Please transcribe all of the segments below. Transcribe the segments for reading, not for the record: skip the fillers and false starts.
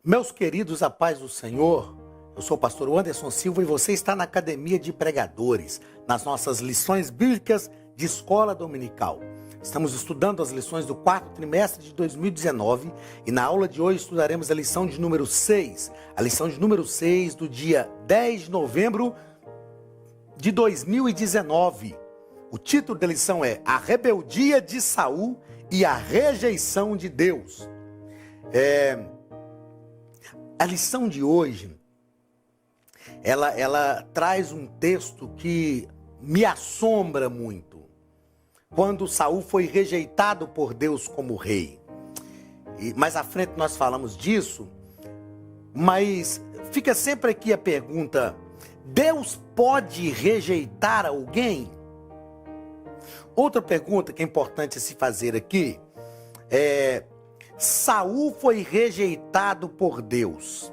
Meus queridos, a paz do Senhor, eu sou o pastor Anderson Silva e você está na Academia de Pregadores, nas nossas lições bíblicas de escola dominical. Estamos estudando as lições do quarto trimestre de 2019 e na aula de hoje estudaremos a lição de número 6, a lição de número 6 do dia 10 de novembro de 2019. O título da lição é A Rebeldia de Saul e a Rejeição de Deus. A lição de hoje, ela traz um texto que me assombra muito. Quando Saul foi rejeitado por Deus como rei. E mais à frente nós falamos disso, mas fica sempre aqui a pergunta: Deus pode rejeitar alguém? Outra pergunta que é importante se fazer aqui é: Saul foi rejeitado por Deus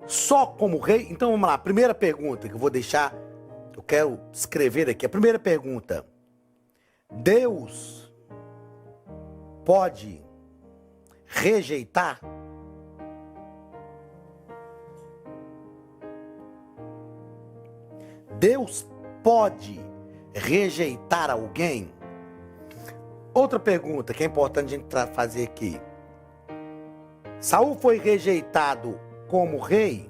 só como rei? Então vamos lá, primeira pergunta que eu vou deixar, eu quero escrever aqui. A primeira pergunta: Deus pode rejeitar? Deus pode rejeitar alguém? Outra pergunta que é importante a gente fazer aqui: Saul foi rejeitado como rei?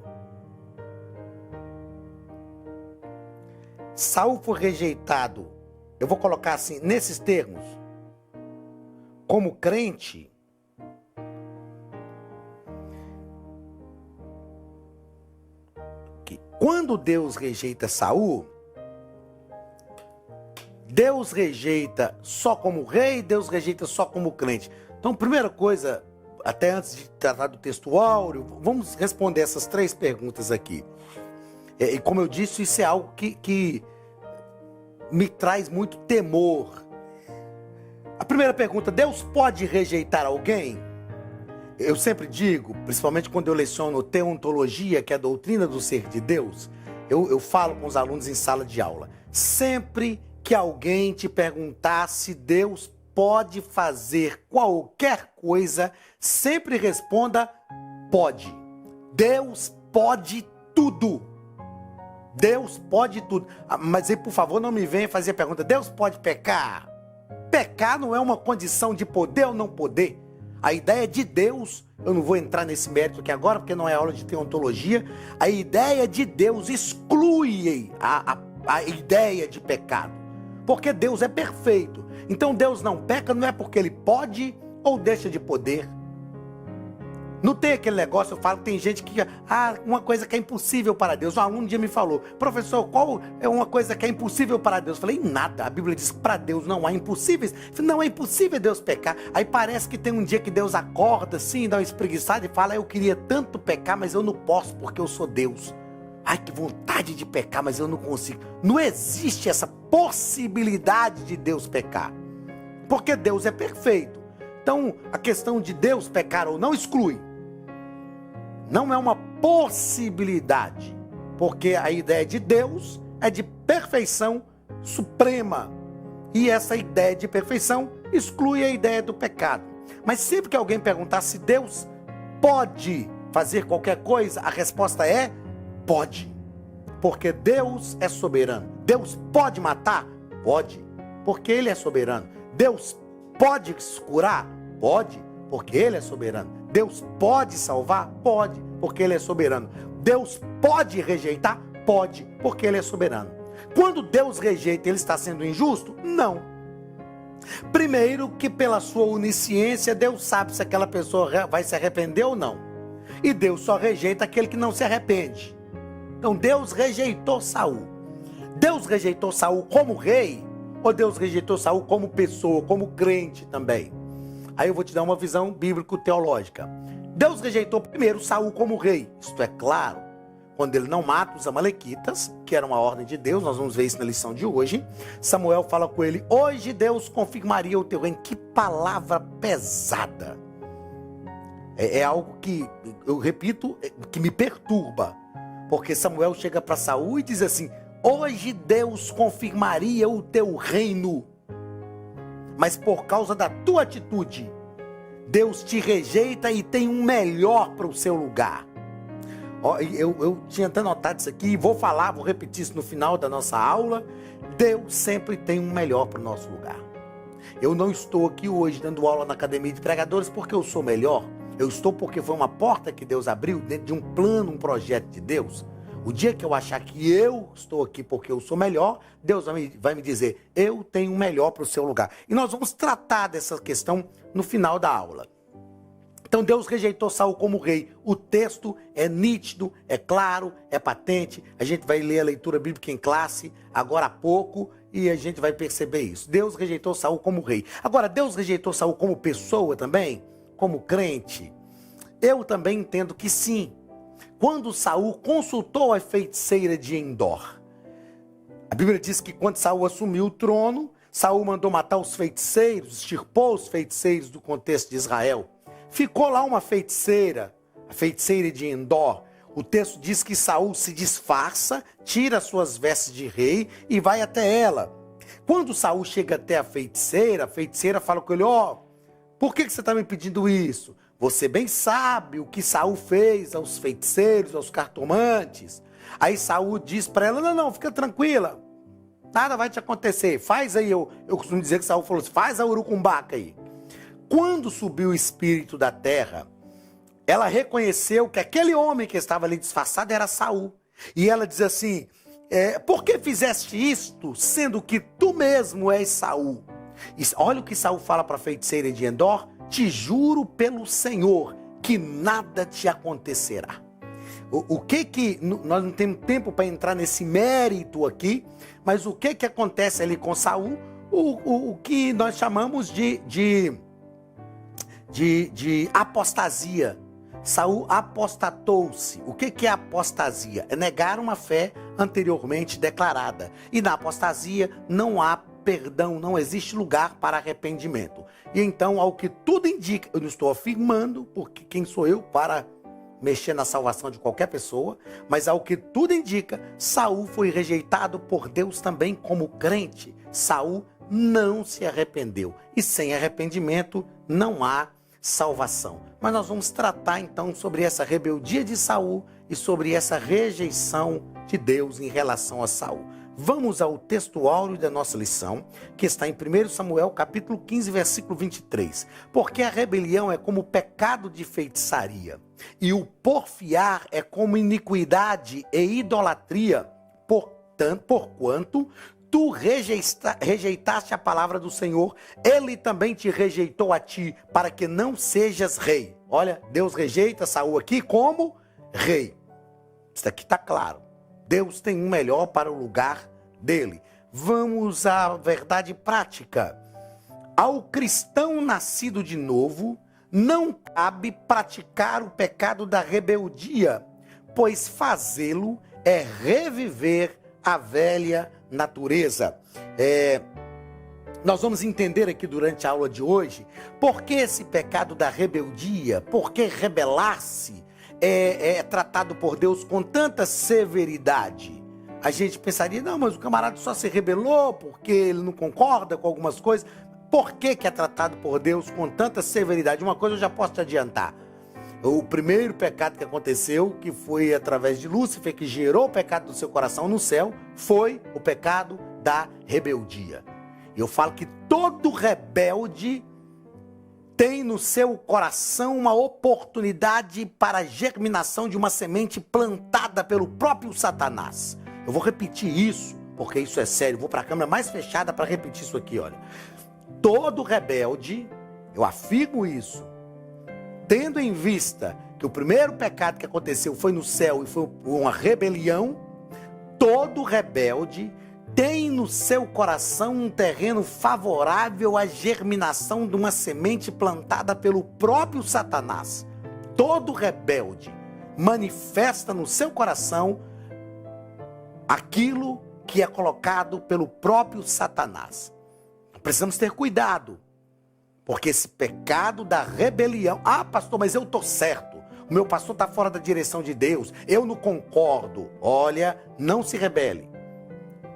Saul foi rejeitado, eu vou colocar assim, nesses termos, como crente? Que quando Deus rejeita Saul, Deus rejeita só como rei, Deus rejeita só como crente. Então, primeira coisa, até antes de tratar do texto áureo, vamos responder essas três perguntas aqui. E como eu disse, isso é algo que me traz muito temor. A primeira pergunta: Deus pode rejeitar alguém? Eu sempre digo, principalmente quando eu leciono teontologia, que é a doutrina do ser de Deus, eu falo com os alunos em sala de aula: sempre que alguém te perguntar se Deus pode fazer qualquer coisa, sempre responda: pode. Deus pode tudo. Deus pode tudo. Mas aí, por favor, não me venha fazer a pergunta: Deus pode pecar? Pecar não é uma condição de poder ou não poder. A ideia de Deus, eu não vou entrar nesse mérito aqui agora, porque não é aula de teontologia. A ideia de Deus exclui a ideia de pecado, porque Deus é perfeito. Então Deus não peca, não é porque Ele pode ou deixa de poder. Não tem aquele negócio, eu falo, tem gente que... uma coisa que é impossível para Deus. Um aluno um dia me falou: professor, qual é uma coisa que é impossível para Deus? Eu falei: nada. A Bíblia diz que para Deus não há impossíveis. Eu falei: não é impossível Deus pecar. Aí parece que tem um dia que Deus acorda assim, dá uma espreguiçada e fala: eu queria tanto pecar, mas eu não posso porque eu sou Deus. Ai, que vontade de pecar, mas eu não consigo. Não existe essa possibilidade de Deus pecar, porque Deus é perfeito. Então, a questão de Deus pecar ou não exclui. Não é uma possibilidade, porque a ideia de Deus é de perfeição suprema. E essa ideia de perfeição exclui a ideia do pecado. Mas sempre que alguém perguntar se Deus pode fazer qualquer coisa, a resposta é: pode, porque Deus é soberano. Deus pode matar? Pode, porque Ele é soberano. Deus pode curar? Pode, porque Ele é soberano. Deus pode salvar? Pode, porque Ele é soberano. Deus pode rejeitar? Pode, porque Ele é soberano. Quando Deus rejeita, Ele está sendo injusto? Não. Primeiro, que pela sua onisciência, Deus sabe se aquela pessoa vai se arrepender ou não. E Deus só rejeita aquele que não se arrepende. Então Deus rejeitou Saul. Deus rejeitou Saul como rei, ou Deus rejeitou Saul como pessoa, como crente também? Aí eu vou te dar uma visão bíblico-teológica. Deus rejeitou primeiro Saul como rei. Isto é claro, quando ele não mata os amalequitas, que era uma ordem de Deus. Nós vamos ver isso na lição de hoje. Samuel fala com ele: hoje Deus confirmaria o teu reino. Que palavra pesada. É algo que, eu repito, que me perturba. Porque Samuel chega para Saul e diz assim: hoje Deus confirmaria o teu reino. Mas por causa da tua atitude, Deus te rejeita e tem um melhor para o seu lugar. Ó, eu tinha até notado isso aqui, vou repetir isso no final da nossa aula. Deus sempre tem um melhor para o nosso lugar. Eu não estou aqui hoje dando aula na Academia de Pregadores porque eu sou melhor. Eu estou porque foi uma porta que Deus abriu dentro de um plano, um projeto de Deus. O dia que eu achar que eu estou aqui porque eu sou melhor, Deus vai me dizer, eu tenho um melhor para o seu lugar. E nós vamos tratar dessa questão no final da aula. Então Deus rejeitou Saul como rei. O texto é nítido, é claro, é patente. A gente vai ler a leitura bíblica em classe agora há pouco e a gente vai perceber isso. Deus rejeitou Saul como rei. Agora, Deus rejeitou Saul como pessoa também? Como crente? Eu também entendo que sim. Quando Saul consultou a feiticeira de Endor, a Bíblia diz que quando Saul assumiu o trono, Saul mandou matar os feiticeiros, extirpou os feiticeiros do contexto de Israel. Ficou lá uma feiticeira, a feiticeira de Endor. O texto diz que Saul se disfarça, tira suas vestes de rei e vai até ela. Quando Saul chega até a feiticeira fala com ele, por que você está me pedindo isso? Você bem sabe o que Saul fez aos feiticeiros, aos cartomantes. Aí Saul diz para ela, não, fica tranquila, nada vai te acontecer. Faz aí, eu costumo dizer que Saul falou assim, faz a urucumbaca aí. Quando subiu o espírito da terra, ela reconheceu que aquele homem que estava ali disfarçado era Saul. E ela diz assim, por que fizeste isto, sendo que tu mesmo és Saul? E olha o que Saul fala para a feiticeira de Endor, te juro pelo Senhor que nada te acontecerá. Nós não temos tempo para entrar nesse mérito aqui, mas o que acontece ali com Saul? O que nós chamamos de apostasia. Saul apostatou-se. O que é apostasia? É negar uma fé anteriormente declarada. E na apostasia não há perdão, não existe lugar para arrependimento. E então, ao que tudo indica, eu não estou afirmando, porque quem sou eu para mexer na salvação de qualquer pessoa, mas ao que tudo indica, Saul foi rejeitado por Deus também como crente. Saul não se arrependeu. E sem arrependimento não há salvação. Mas nós vamos tratar então sobre essa rebeldia de Saul e sobre essa rejeição de Deus em relação a Saul. Vamos ao texto áureo da nossa lição, que está em 1 Samuel, capítulo 15, versículo 23. Porque a rebelião é como pecado de feitiçaria, e o porfiar é como iniquidade e idolatria, porquanto tu rejeitaste a palavra do Senhor, ele também te rejeitou a ti, para que não sejas rei. Olha, Deus rejeita Saul aqui como rei. Isso aqui está claro. Deus tem um melhor para o lugar dele. Vamos à verdade prática. Ao cristão nascido de novo, não cabe praticar o pecado da rebeldia, pois fazê-lo é reviver a velha natureza. Nós vamos entender aqui durante a aula de hoje por que esse pecado da rebeldia, por que rebelar-se é tratado por Deus com tanta severidade. A gente pensaria, não, mas o camarada só se rebelou porque ele não concorda com algumas coisas. Por que é tratado por Deus com tanta severidade? Uma coisa eu já posso te adiantar. O primeiro pecado que aconteceu, que foi através de Lúcifer, que gerou o pecado do seu coração no céu, foi o pecado da rebeldia. E eu falo que todo rebelde tem no seu coração uma oportunidade para a germinação de uma semente plantada pelo próprio Satanás. Eu vou repetir isso, porque isso é sério. Vou para a câmera mais fechada para repetir isso aqui, olha. Todo rebelde, eu afirmo isso, tendo em vista que o primeiro pecado que aconteceu foi no céu e foi uma rebelião, todo rebelde tem no seu coração um terreno favorável à germinação de uma semente plantada pelo próprio Satanás. Todo rebelde manifesta no seu coração aquilo que é colocado pelo próprio Satanás. Precisamos ter cuidado, porque esse pecado da rebelião... Ah, pastor, mas eu estou certo. O meu pastor está fora da direção de Deus. Eu não concordo. Olha, não se rebele.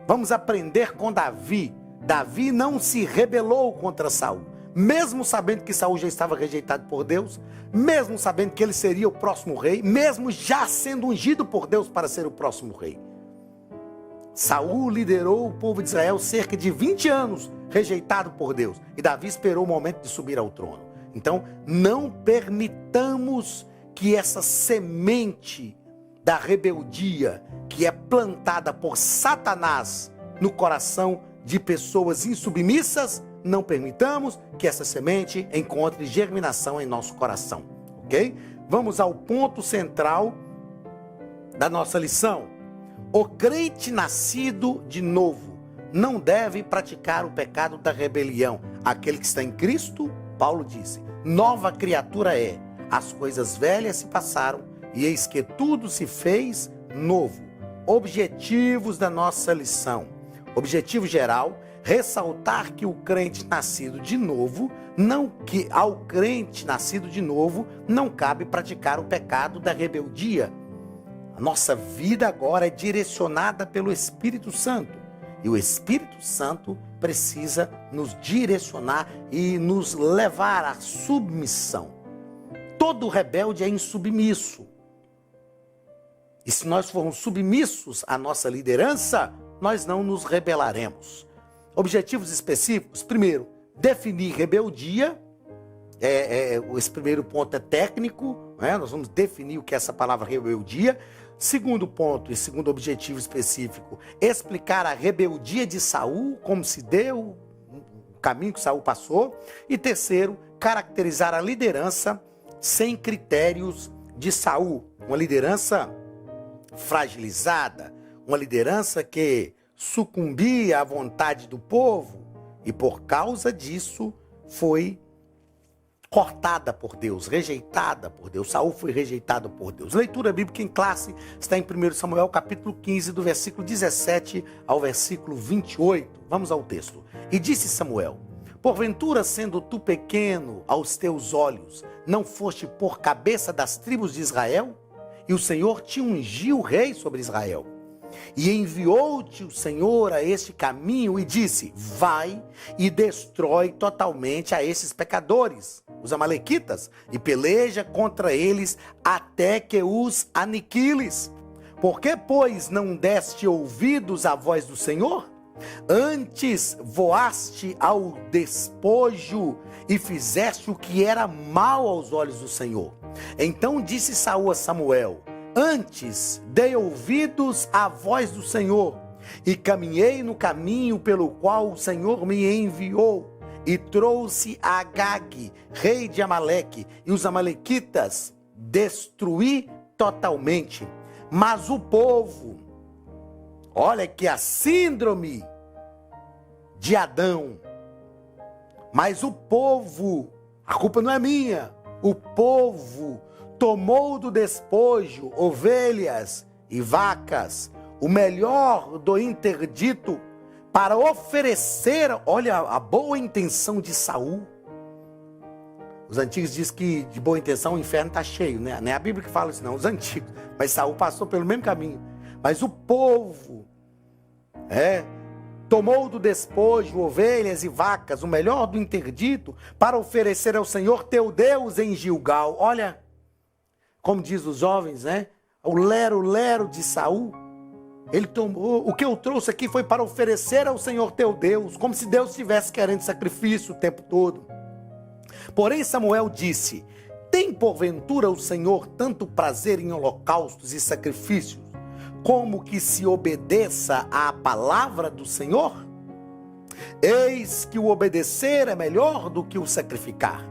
Vamos aprender com Davi. Davi não se rebelou contra Saul. mesmo sabendo que Saul já estava rejeitado por Deus, mesmo sabendo que ele seria o próximo rei, mesmo já sendo ungido por Deus para ser o próximo rei. Saul liderou o povo de Israel cerca de 20 anos, rejeitado por Deus. E Davi esperou o momento de subir ao trono. Então, não permitamos que essa semente da rebeldia, que é plantada por Satanás no coração de pessoas insubmissas, não permitamos que essa semente encontre germinação em nosso coração, ok? Vamos ao ponto central da nossa lição. O crente nascido de novo não deve praticar o pecado da rebelião. Aquele que está em Cristo, Paulo disse, nova criatura é. As coisas velhas se passaram e eis que tudo se fez novo. Objetivos da nossa lição. Objetivo geral, ressaltar que o crente nascido de novo, ao crente nascido de novo, não cabe praticar o pecado da rebeldia. A nossa vida agora é direcionada pelo Espírito Santo. E o Espírito Santo precisa nos direcionar e nos levar à submissão. Todo rebelde é insubmisso. E se nós formos submissos à nossa liderança, nós não nos rebelaremos. Objetivos específicos. Primeiro, definir rebeldia. Esse primeiro ponto é técnico. Nós vamos definir o que é essa palavra rebeldia. Segundo ponto e segundo objetivo específico, explicar a rebeldia de Saul, como se deu, o caminho que Saul passou. E terceiro, caracterizar a liderança sem critérios de Saul. Uma liderança fragilizada, uma liderança que sucumbia à vontade do povo e por causa disso foi cortada por Deus, rejeitada por Deus. Saul foi rejeitado por Deus. Leitura bíblica em classe está em 1 Samuel capítulo 15, do versículo 17 ao versículo 28. Vamos ao texto. E disse Samuel, porventura sendo tu pequeno aos teus olhos, não foste por cabeça das tribos de Israel? E o Senhor te ungiu rei sobre Israel. E enviou-te o Senhor a este caminho e disse, vai e destrói totalmente a esses pecadores, os amalequitas, e peleja contra eles até que os aniquiles. Por que, pois, não deste ouvidos à voz do Senhor? Antes voaste ao despojo e fizeste o que era mal aos olhos do Senhor. Então disse Saul a Samuel, antes dei ouvidos à voz do Senhor e caminhei no caminho pelo qual o Senhor me enviou e trouxe a Agag, rei de Amaleque, e os amalequitas destruí totalmente. Mas o povo, olha que a síndrome de Adão, mas o povo, a culpa não é minha, o povo tomou do despojo ovelhas e vacas, o melhor do interdito, para oferecer, olha a boa intenção de Saul. Os antigos dizem que de boa intenção o inferno está cheio, né? Não é a Bíblia que fala isso não, os antigos. Mas Saul passou pelo mesmo caminho. Mas o povo tomou do despojo ovelhas e vacas, o melhor do interdito, para oferecer ao Senhor teu Deus em Gilgal. Olha, como diz os jovens, o lero-lero de Saul. Ele tomou, o que eu trouxe aqui foi para oferecer ao Senhor teu Deus, como se Deus estivesse querendo sacrifício o tempo todo. Porém Samuel disse, tem porventura o Senhor tanto prazer em holocaustos e sacrifícios, como que se obedeça à palavra do Senhor? Eis que o obedecer é melhor do que o sacrificar,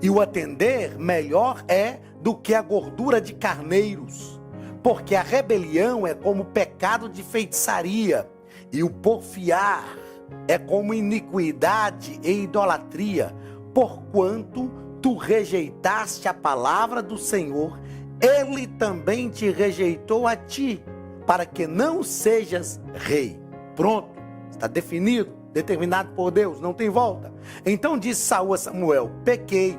e o atender melhor é do que a gordura de carneiros. Porque a rebelião é como pecado de feitiçaria, e o porfiar é como iniquidade e idolatria. Porquanto tu rejeitaste a palavra do Senhor, ele também te rejeitou a ti, para que não sejas rei. Pronto, está definido, determinado por Deus, não tem volta. Então disse Saul a Samuel, pequei,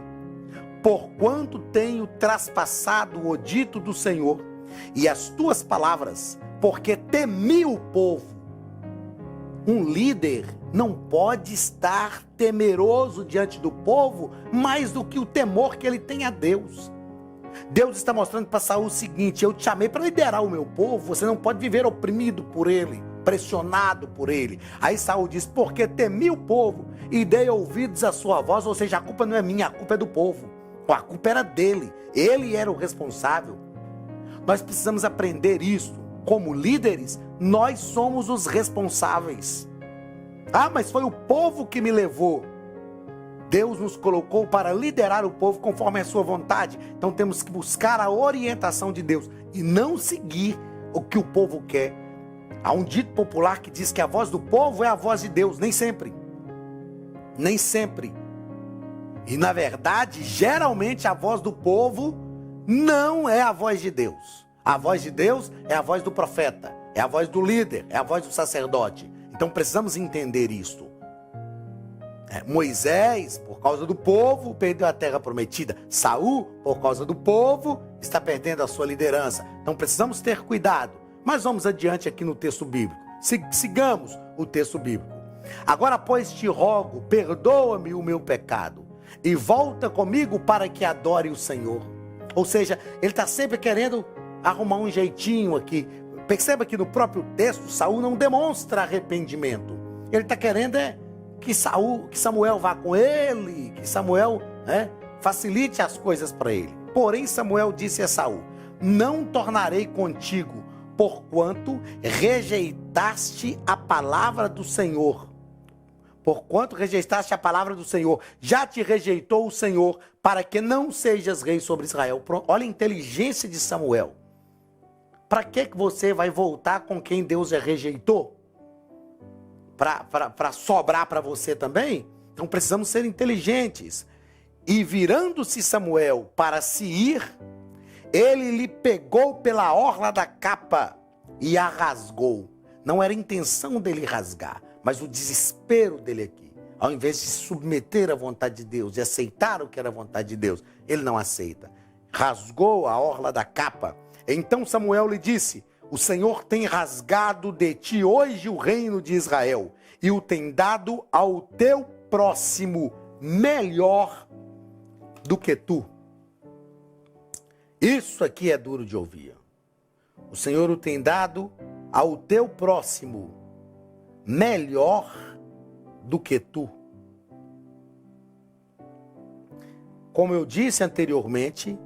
porquanto tenho traspassado o dito do Senhor, e as tuas palavras, porque temi o povo. Um líder não pode estar temeroso diante do povo mais do que o temor que ele tem a Deus. Deus está mostrando para Saul o seguinte: eu te chamei para liderar o meu povo, você não pode viver oprimido por ele, pressionado por ele. Aí Saul diz: porque temi o povo e dei ouvidos à sua voz. Ou seja, a culpa não é minha, a culpa é do povo. A culpa era dele, ele era o responsável. Nós precisamos aprender isso. Como líderes, nós somos os responsáveis. Ah, mas foi o povo que me levou. Deus nos colocou para liderar o povo conforme a sua vontade. Então temos que buscar a orientação de Deus e não seguir o que o povo quer. Há um dito popular que diz que a voz do povo é a voz de Deus. Nem sempre. Nem sempre. E na verdade, geralmente a voz do povo não é a voz de Deus. A voz de Deus é a voz do profeta, é a voz do líder, é a voz do sacerdote. Então precisamos entender isso. Moisés, por causa do povo, perdeu a terra prometida. Saul, por causa do povo, está perdendo a sua liderança. Então precisamos ter cuidado. Mas vamos adiante aqui no texto bíblico. Sigamos o texto bíblico. Agora, pois, te rogo, perdoa-me o meu pecado e volta comigo para que adore o Senhor. Ou seja, ele está sempre querendo arrumar um jeitinho aqui. Perceba que no próprio texto, Saul não demonstra arrependimento. Ele está querendo que Samuel vá com ele, que Samuel facilite as coisas para ele. Porém, Samuel disse a Saul: não tornarei contigo, porquanto rejeitaste a palavra do Senhor. Porquanto rejeitaste a palavra do Senhor, já te rejeitou o Senhor, para que não sejas rei sobre Israel. Olha a inteligência de Samuel. Para que você vai voltar com quem Deus já rejeitou? Para sobrar para você também? Então precisamos ser inteligentes. E virando-se Samuel para se ir, ele lhe pegou pela orla da capa e a rasgou. Não era a intenção dele rasgar, mas o desespero dele aqui. Ao invés de se submeter à vontade de Deus, de aceitar o que era a vontade de Deus, ele não aceita. Rasgou a orla da capa. Então Samuel lhe disse: o Senhor tem rasgado de ti hoje o reino de Israel e o tem dado ao teu próximo melhor do que tu. Isso aqui é duro de ouvir. O Senhor o tem dado ao teu próximo melhor do que tu. Como eu disse anteriormente,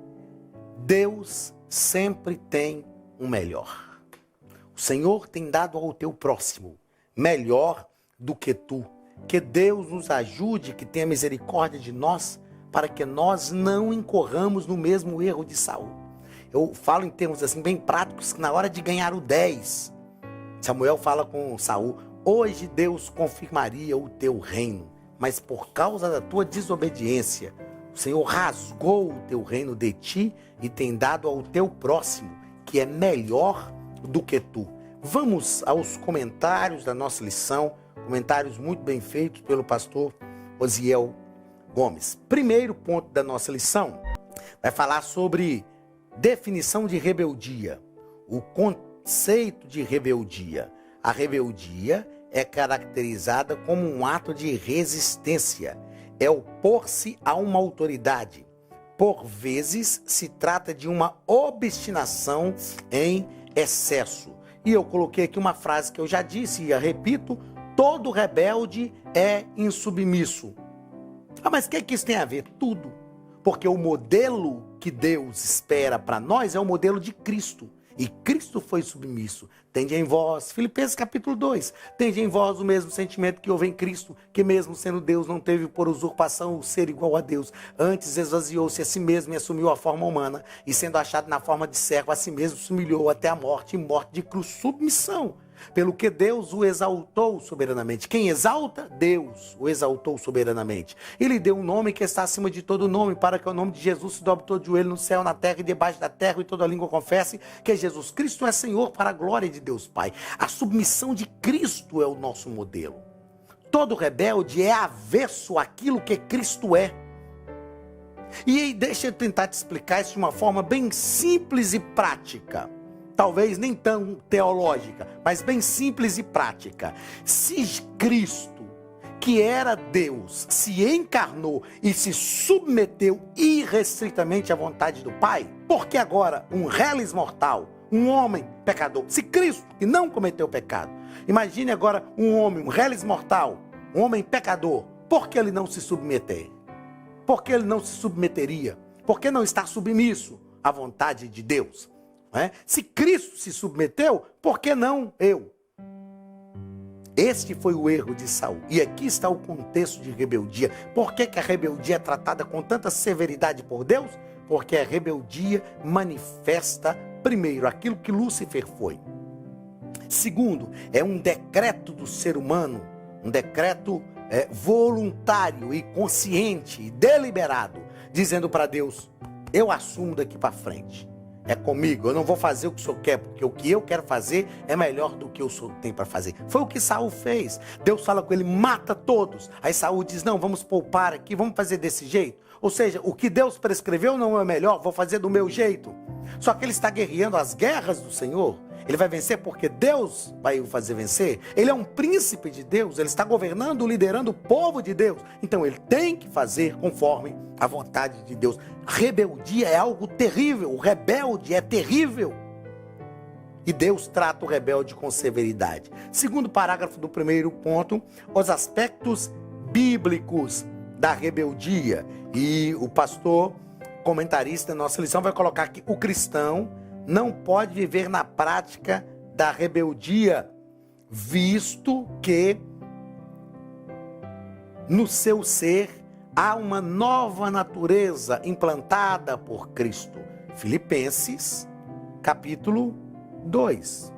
Deus sempre tem um melhor. O Senhor tem dado ao teu próximo melhor do que tu. Que Deus nos ajude, que tenha misericórdia de nós, para que nós não incorramos no mesmo erro de Saul. Eu falo em termos assim bem práticos, que na hora de ganhar o 10, Samuel fala com Saul: hoje Deus confirmaria o teu reino, mas por causa da tua desobediência, o Senhor rasgou o teu reino de ti e tem dado ao teu próximo, que é melhor do que tu. Vamos aos comentários da nossa lição, comentários muito bem feitos pelo pastor Osiel Gomes. Primeiro ponto da nossa lição vai falar sobre definição de rebeldia, o conceito de rebeldia. A rebeldia é caracterizada como um ato de resistência, é opor-se a uma autoridade. Por vezes se trata de uma obstinação em excesso. E eu coloquei aqui uma frase que eu já disse e a repito: todo rebelde é insubmisso. Mas o que isso tem a ver? Tudo. Porque o modelo que Deus espera para nós é o modelo de Cristo. E Cristo foi submisso. Tende em vós, Filipenses capítulo 2, tende em vós o mesmo sentimento que houve em Cristo, que mesmo sendo Deus não teve por usurpação o ser igual a Deus. Antes esvaziou-se a si mesmo e assumiu a forma humana. E sendo achado na forma de servo, a si mesmo se humilhou até a morte, e morte de cruz, submissão. Pelo que Deus o exaltou soberanamente. Quem exalta? Deus o exaltou soberanamente. E lhe deu um nome que está acima de todo nome, para que o nome de Jesus se dobre todo joelho no céu, na terra e debaixo da terra, e toda língua confesse que Jesus Cristo é Senhor, para a glória de Deus Pai. A submissão de Cristo é o nosso modelo. Todo rebelde é avesso àquilo que Cristo é. E aí, deixa eu tentar te explicar isso de uma forma bem simples e prática. talvez nem tão teológica, mas bem simples e prática. Se Cristo, que era Deus, se encarnou e se submeteu irrestritamente à vontade do Pai, por que agora um reles mortal, um homem pecador, se Cristo, que não cometeu pecado, imagine agora um homem, um reles mortal, um homem pecador, por que ele não se submeter? Por que ele não se submeteria? Por que não está submisso à vontade de Deus? Não é? Se Cristo se submeteu, por que não eu? Este foi o erro de Saul. E aqui está o contexto de rebeldia. Por que a rebeldia é tratada com tanta severidade por Deus? Porque a rebeldia manifesta, primeiro, aquilo que Lúcifer foi. Segundo, é um decreto do ser humano, um decreto voluntário e consciente e deliberado, dizendo para Deus, eu assumo daqui para frente. É comigo, eu não vou fazer o que o Senhor quer, porque o que eu quero fazer é melhor do que o Senhor tem para fazer. Foi o que Saul fez. Deus fala com ele, mata todos. Aí Saul diz, não, vamos poupar aqui, vamos fazer desse jeito. Ou seja, o que Deus prescreveu não é melhor, vou fazer do meu jeito. Só que ele está guerreando as guerras do Senhor. Ele vai vencer porque Deus vai o fazer vencer. Ele é um príncipe de Deus, ele está governando, liderando o povo de Deus. Então ele tem que fazer conforme a vontade de Deus. Rebeldia é algo terrível, o rebelde é terrível. E Deus trata o rebelde com severidade. Segundo parágrafo do primeiro ponto, os aspectos bíblicos da rebeldia. E o pastor comentarista da nossa lição vai colocar que o cristão não pode viver na prática da rebeldia, visto que no seu ser há uma nova natureza implantada por Cristo. Filipenses, capítulo 2.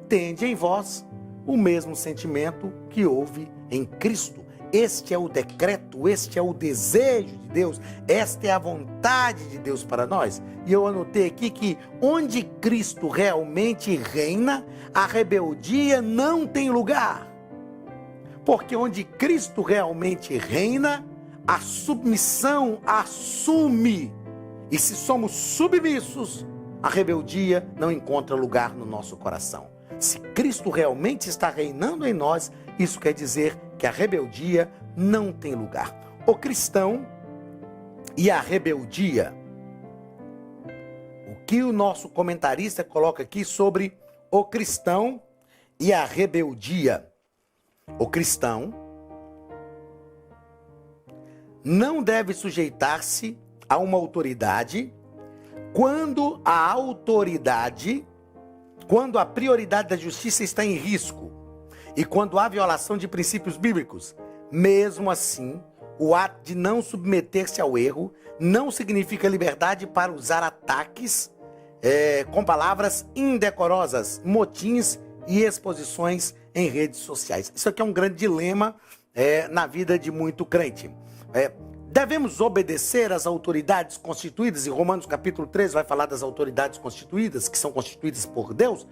Tende em vós o mesmo sentimento que houve em Cristo. Este é o decreto, este é o desejo de Deus, esta é a vontade de Deus para nós. E eu anotei aqui que onde Cristo realmente reina, a rebeldia não tem lugar. Porque onde Cristo realmente reina, a submissão assume. E se somos submissos, a rebeldia não encontra lugar no nosso coração. Se Cristo realmente está reinando em nós, isso quer dizer que a rebeldia não tem lugar. O cristão e a rebeldia. O que o nosso comentarista coloca aqui sobre o cristão e a rebeldia? O cristão não deve sujeitar-se a uma autoridade quando a prioridade da justiça está em risco e quando há violação de princípios bíblicos. Mesmo assim, o ato de não submeter-se ao erro não significa liberdade para usar ataques com palavras indecorosas, motins e exposições em redes sociais. Isso aqui é um grande dilema na vida de muito crente. Devemos obedecer às autoridades constituídas, e Romanos capítulo 13 vai falar das autoridades constituídas, que são constituídas por Deus.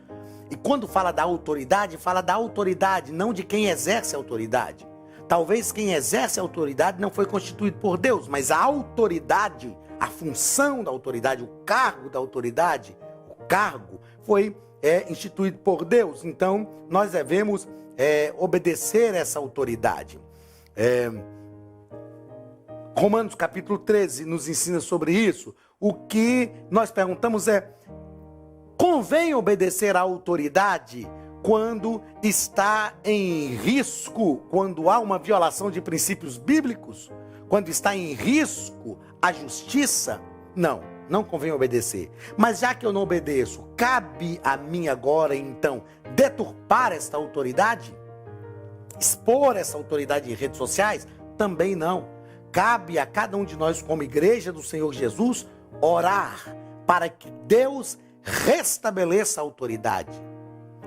E quando fala da autoridade, não de quem exerce a autoridade. Talvez quem exerce a autoridade não foi constituído por Deus, mas a autoridade, a função da autoridade, o cargo da autoridade, o cargo foi instituído por Deus. Então, nós devemos obedecer essa autoridade. Romanos capítulo 13 nos ensina sobre isso. O que nós perguntamos é: convém obedecer à autoridade quando está em risco, quando há uma violação de princípios bíblicos? Quando está em risco a justiça? Não convém obedecer. Mas já que eu não obedeço, cabe a mim agora, então, deturpar esta autoridade? Expor essa autoridade em redes sociais? Também não. Cabe a cada um de nós, como igreja do Senhor Jesus, orar para que Deus restabeleça a autoridade.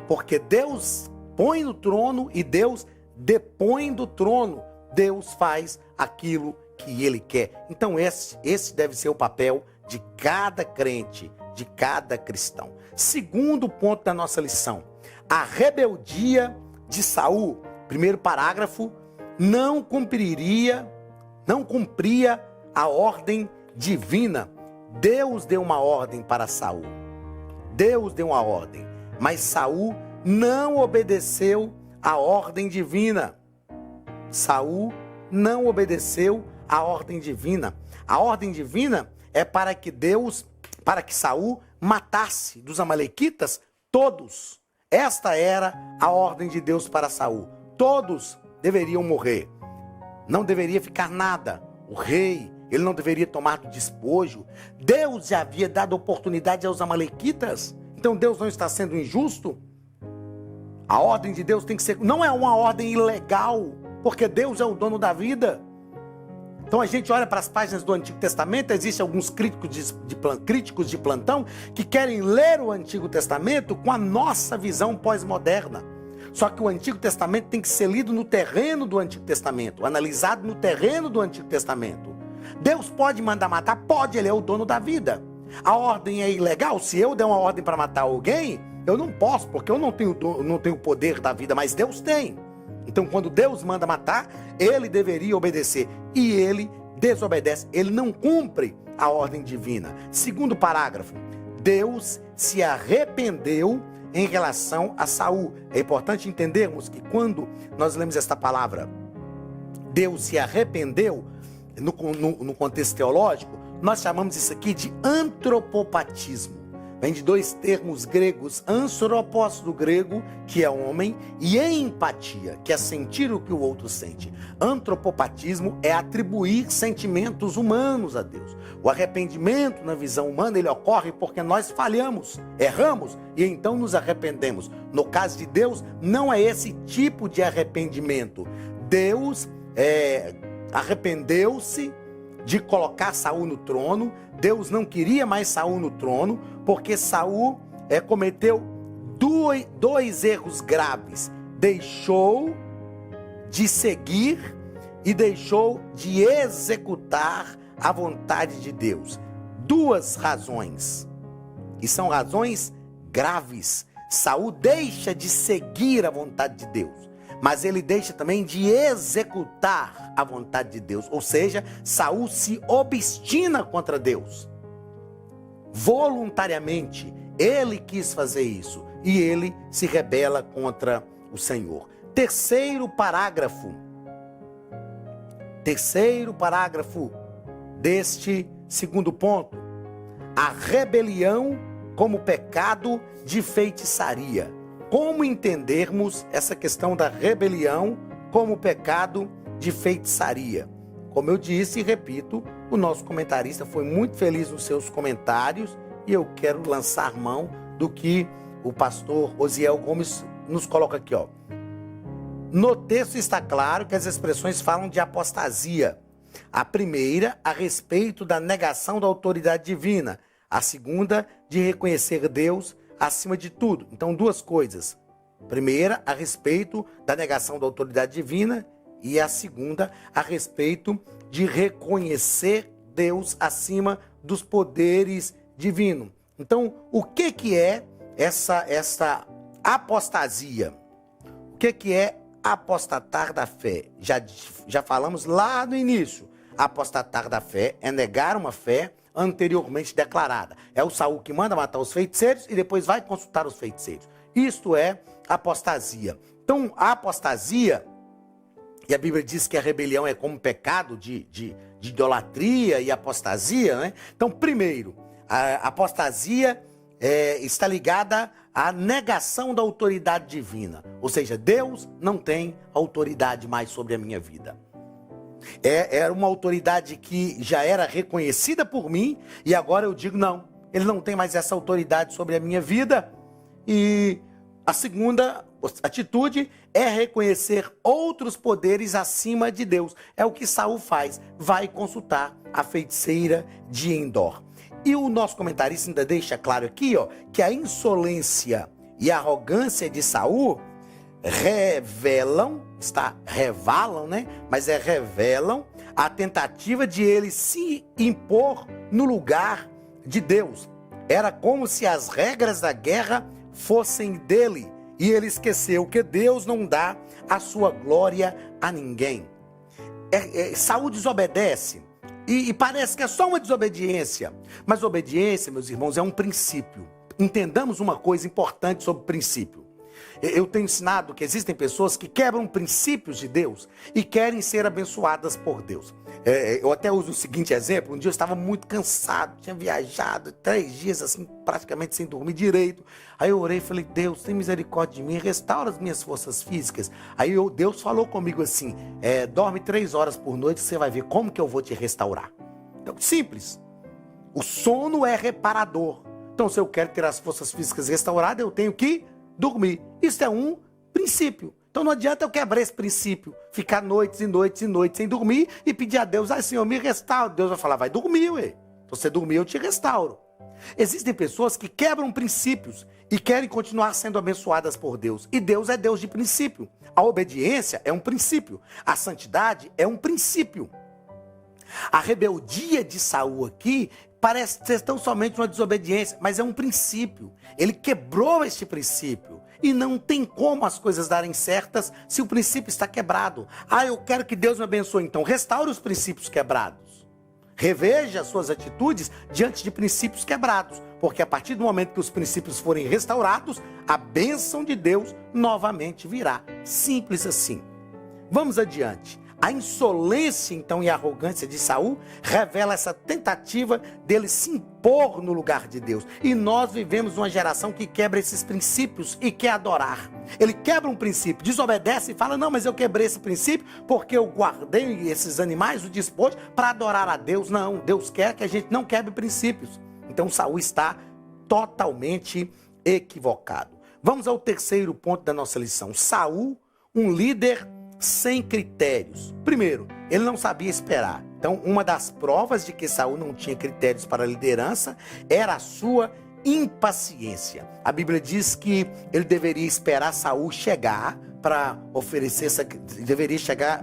Porque Deus põe no trono e Deus depõe do trono. Deus faz aquilo que Ele quer. Então esse deve ser o papel de cada crente, de cada cristão. Segundo ponto da nossa lição: a rebeldia de Saul, primeiro parágrafo, não cumpria a ordem divina. Deus deu uma ordem para Saul. Deus deu uma ordem, mas Saul não obedeceu à ordem divina. Saul não obedeceu à ordem divina. A ordem divina é para que Saul matasse dos amalequitas todos. Esta era a ordem de Deus para Saul. Todos deveriam morrer. Não deveria ficar nada. O rei, ele não deveria tomar do despojo. Deus já havia dado oportunidade aos amalequitas. Então Deus não está sendo injusto? A ordem de Deus tem que ser... Não é uma ordem ilegal, porque Deus é o dono da vida. Então a gente olha para as páginas do Antigo Testamento, existem alguns críticos de plantão que querem ler o Antigo Testamento com a nossa visão pós-moderna. Só que o Antigo Testamento tem que ser lido no terreno do Antigo Testamento, analisado no terreno do Antigo Testamento. Deus pode mandar matar? Pode, ele é o dono da vida. A ordem é ilegal? Se eu der uma ordem para matar alguém, eu não posso, porque eu não tenho o poder da vida, mas Deus tem. Então, quando Deus manda matar, ele deveria obedecer. E ele desobedece. Ele não cumpre a ordem divina. Segundo parágrafo, Deus se arrependeu em relação a Saul. É importante entendermos que quando nós lemos esta palavra, Deus se arrependeu, no contexto teológico, nós chamamos isso aqui de antropopatismo. Vem de dois termos gregos, anthropos do grego, que é homem, e empatia, que é sentir o que o outro sente. Antropopatismo é atribuir sentimentos humanos a Deus. O arrependimento na visão humana, ele ocorre porque nós falhamos, erramos, e então nos arrependemos. No caso de Deus, não é esse tipo de arrependimento. Deus arrependeu-se de colocar Saul no trono. Deus não queria mais Saul no trono, porque Saul cometeu dois erros graves. Deixou de seguir e deixou de executar a vontade de Deus. Duas razões, e são razões graves. Saul deixa de seguir a vontade de Deus, mas ele deixa também de executar a vontade de Deus. Ou seja, Saul se obstina contra Deus. Voluntariamente, ele quis fazer isso. E ele se rebela contra o Senhor. Terceiro parágrafo deste segundo ponto. A rebelião como pecado de feitiçaria. Como entendermos essa questão da rebelião como pecado de feitiçaria? Como eu disse e repito, o nosso comentarista foi muito feliz nos seus comentários e eu quero lançar mão do que o pastor Osiel Gomes nos coloca aqui, ó. No texto está claro que as expressões falam de apostasia. A primeira, a respeito da negação da autoridade divina. A segunda, de reconhecer Deus acima de tudo. Então, duas coisas. Primeira, a respeito da negação da autoridade divina, e a segunda, a respeito de reconhecer Deus acima dos poderes divinos. Então, o que é essa apostasia? O que é apostatar da fé? Já falamos lá no início. Apostatar da fé é negar uma fé anteriormente declarada. É o Saul que manda matar os feiticeiros e depois vai consultar os feiticeiros. Isto é apostasia. Então, a apostasia, e a Bíblia diz que a rebelião é como pecado de idolatria e apostasia, né? Então, primeiro, a apostasia está ligada à negação da autoridade divina. Ou seja, Deus não tem autoridade mais sobre a minha vida. Era uma autoridade que já era reconhecida por mim e agora eu digo não, ele não tem mais essa autoridade sobre a minha vida. E a segunda atitude é reconhecer outros poderes acima de Deus. É o que Saul faz, vai consultar a feiticeira de Endor. E o nosso comentarista ainda deixa claro aqui, ó, que a insolência e a arrogância de Saul revelam, né? Mas revelam a tentativa de ele se impor no lugar de Deus. Era como se as regras da guerra fossem dele. E ele esqueceu que Deus não dá a sua glória a ninguém. Saul desobedece. E parece que é só uma desobediência. Mas obediência, meus irmãos, é um princípio. Entendamos uma coisa importante sobre princípio. Eu tenho ensinado que existem pessoas que quebram princípios de Deus e querem ser abençoadas por Deus. Eu até uso o seguinte exemplo. Um dia eu estava muito cansado, tinha viajado 3 dias assim, praticamente sem dormir direito. Aí eu orei e falei: Deus, tem misericórdia de mim, restaura as minhas forças físicas. Aí Deus falou comigo assim: dorme 3 horas por noite, você vai ver como que eu vou te restaurar. Então, simples. O sono é reparador. Então, se eu quero ter as forças físicas restauradas, eu tenho que dormir. Isso é um princípio. Então não adianta eu quebrar esse princípio, ficar noites e noites e noites sem dormir e pedir a Deus: Senhor, me restaura. Deus vai falar: vai dormir, ué. Se você dormir, eu te restauro. Existem pessoas que quebram princípios e querem continuar sendo abençoadas por Deus. E Deus é Deus de princípio. A obediência é um princípio. A santidade é um princípio. A rebeldia de Saul aqui parece ser tão somente uma desobediência, mas é um princípio. Ele quebrou este princípio. E não tem como as coisas darem certas se o princípio está quebrado. Eu quero que Deus me abençoe. Então, restaure os princípios quebrados. Reveja as suas atitudes diante de princípios quebrados. Porque a partir do momento que os princípios forem restaurados, a bênção de Deus novamente virá. Simples assim. Vamos adiante. A insolência, então, e a arrogância de Saul revela essa tentativa dele se impor no lugar de Deus. E nós vivemos uma geração que quebra esses princípios e quer adorar. Ele quebra um princípio, desobedece e fala: não, mas eu quebrei esse princípio porque eu guardei esses animais, o dispôs, para adorar a Deus. Não, Deus quer que a gente não quebre princípios. Então Saul está totalmente equivocado. Vamos ao terceiro ponto da nossa lição. Saul, um líder sem critérios. Primeiro, ele não sabia esperar. Então, uma das provas de que Saul não tinha critérios para a liderança era a sua impaciência. A Bíblia diz que ele deveria esperar Saul chegar para oferecer,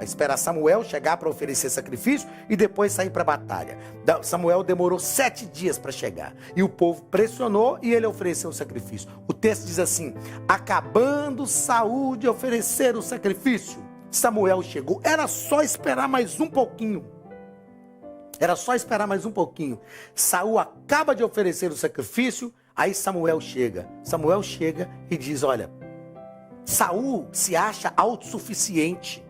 esperar Samuel chegar para oferecer sacrifício e depois sair para a batalha. Samuel demorou 7 dias para chegar e o povo pressionou e ele ofereceu o sacrifício. O texto diz assim: acabando Saul de oferecer o sacrifício, Samuel chegou. Era só esperar mais um pouquinho. Saul acaba de oferecer o sacrifício, aí Samuel chega. Samuel chega e diz: olha, Saul se acha autossuficiente.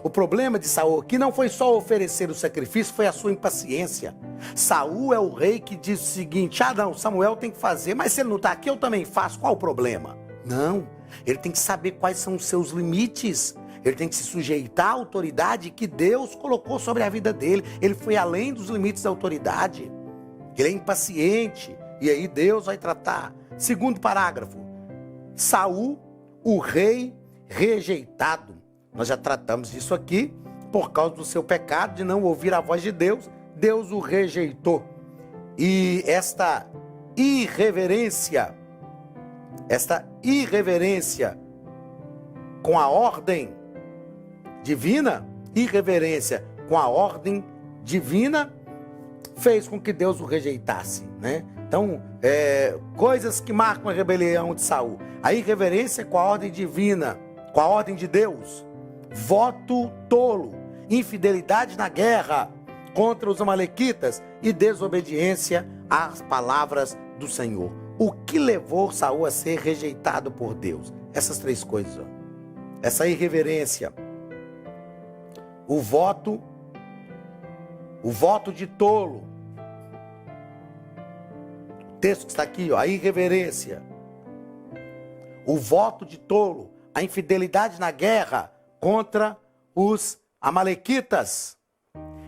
O problema de Saul aqui não foi só oferecer o sacrifício, foi a sua impaciência. Saul é o rei que diz o seguinte: não, Samuel tem que fazer, mas se ele não está aqui, eu também faço, qual o problema? Não, ele tem que saber quais são os seus limites. Ele tem que se sujeitar à autoridade que Deus colocou sobre a vida dele. Ele foi além dos limites da autoridade. Ele é impaciente. E aí Deus vai tratar. Segundo parágrafo. Saul, o rei rejeitado. Nós já tratamos disso aqui. Por causa do seu pecado de não ouvir a voz de Deus, Deus o rejeitou. E esta irreverência com a ordem divina, fez com que Deus o rejeitasse, né? Então, coisas que marcam a rebelião de Saul: a irreverência com a ordem divina, com a ordem de Deus, voto tolo, infidelidade na guerra contra os amalequitas e desobediência às palavras do Senhor. O que levou Saul a ser rejeitado por Deus? Essas 3 coisas, ó. Essa irreverência, o voto de tolo. O texto que está aqui, ó, a irreverência, o voto de tolo, a infidelidade na guerra contra os amalequitas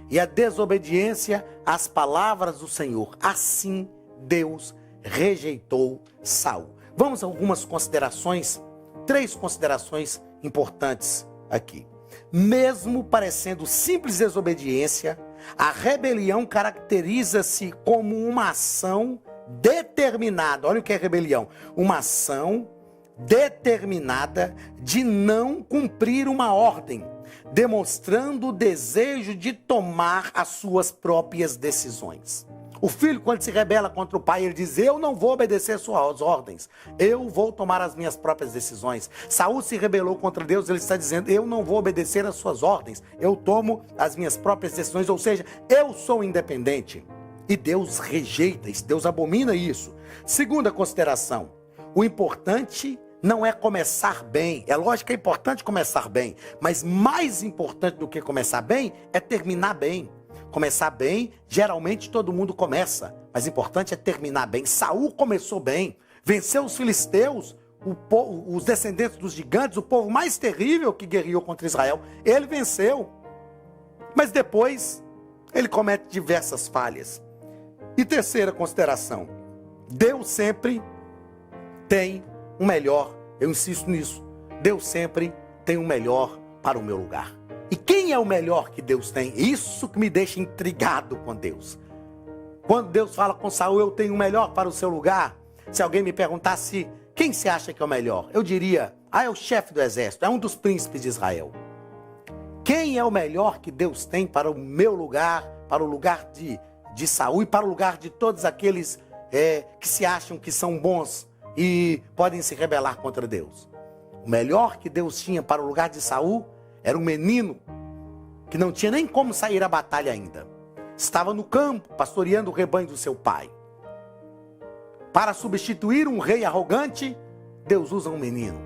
e a desobediência às palavras do Senhor. Assim Deus rejeitou Saul. Vamos a algumas considerações, 3 considerações importantes aqui. Mesmo parecendo simples desobediência, a rebelião caracteriza-se como uma ação determinada. Olha o que é rebelião: uma ação determinada de não cumprir uma ordem, demonstrando o desejo de tomar as suas próprias decisões. O filho, quando se rebela contra o pai, ele diz: eu não vou obedecer suas ordens, eu vou tomar as minhas próprias decisões. Saul se rebelou contra Deus, ele está dizendo: eu não vou obedecer às suas ordens, eu tomo as minhas próprias decisões, ou seja, eu sou independente. E Deus rejeita isso, Deus abomina isso. Segunda consideração, o importante não é começar bem. É lógico que é importante começar bem, mas mais importante do que começar bem é terminar bem. Começar bem, geralmente todo mundo começa, mas o importante é terminar bem. Saul começou bem, venceu os filisteus, os descendentes dos gigantes, o povo mais terrível que guerreou contra Israel. Ele venceu, mas depois ele comete diversas falhas. E terceira consideração, Deus sempre tem o melhor, eu insisto nisso, Deus sempre tem o melhor para o meu lugar. E quem é o melhor que Deus tem? Isso que me deixa intrigado com Deus. Quando Deus fala com Saul: eu tenho o melhor para o seu lugar. Se alguém me perguntasse: quem você acha que é o melhor? Eu diria: é o chefe do exército, é um dos príncipes de Israel. Quem é o melhor que Deus tem para o meu lugar, para o lugar de Saul e para o lugar de todos aqueles que se acham que são bons e podem se rebelar contra Deus? O melhor que Deus tinha para o lugar de Saul era um menino que não tinha nem como sair à batalha ainda. Estava no campo, pastoreando o rebanho do seu pai. Para substituir um rei arrogante, Deus usa um menino.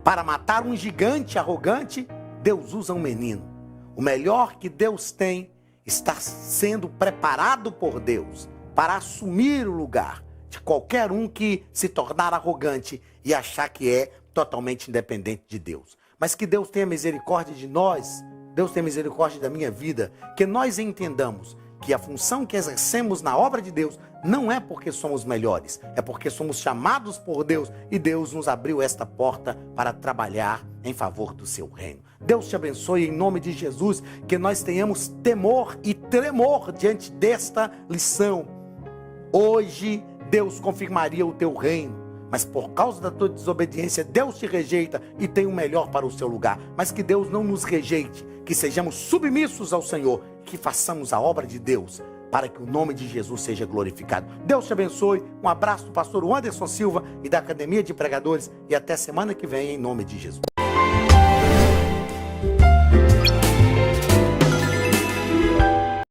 Para matar um gigante arrogante, Deus usa um menino. O melhor que Deus tem está sendo preparado por Deus para assumir o lugar de qualquer um que se tornar arrogante e achar que é totalmente independente de Deus. Mas que Deus tenha misericórdia de nós, Deus tenha misericórdia da minha vida, que nós entendamos que a função que exercemos na obra de Deus não é porque somos melhores, é porque somos chamados por Deus e Deus nos abriu esta porta para trabalhar em favor do seu reino. Deus te abençoe em nome de Jesus, que nós tenhamos temor e tremor diante desta lição. Hoje Deus confirmaria o teu reino, mas por causa da tua desobediência, Deus te rejeita e tem o melhor para o seu lugar. Mas que Deus não nos rejeite, que sejamos submissos ao Senhor, que façamos a obra de Deus, para que o nome de Jesus seja glorificado. Deus te abençoe, um abraço do pastor Anderson Silva e da Academia de Pregadores, e até semana que vem, em nome de Jesus.